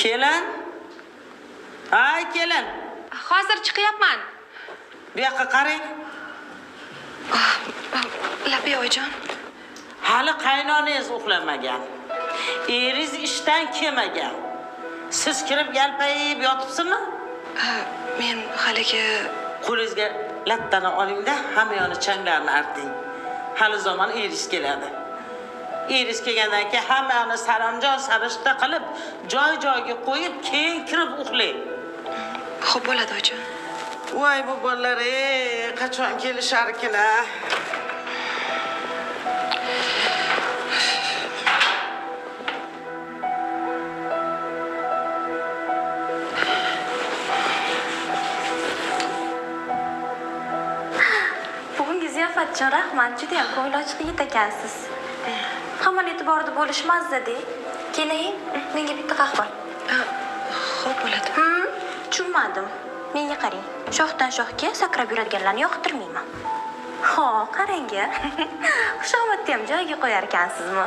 Kelin. Hay kelin. Hozir chiqyapman. Bu yoqqa qarang. Labi oyijon. Hali qaynonangiz uxlamagan. Eringiz ishdan kelmagan. Siz kirib yalpayib yotibsizmi? Men haligi Qo'lingizga lattani oling-da, hamma yoni changlarni arting. Hali zamon eringiz keladi. Eringiz kelgandan keyin hamma yoni saramjon sarishta qilib, joy-joyiga qo'yib, keyin kirib uxlang. xo'p bo'ladi oyijon. Voy bu bolalar, qachon kelisharkilar? Bugungi ziyofat uchun rahmat, juda ham ko'ngil ochiq yigit ekansiz. Hamma e'tiborda bo'lishmazdi-da. Keling, menga bitta qahva. Xo'p bo'ladi. Tushunmadim. Menga qarang. Shoxdan shoxga sakrab yuradiganlarni yoqtirmayman. Qarang-a. Xushomadni ham joyiga qo'yar ekansizmi?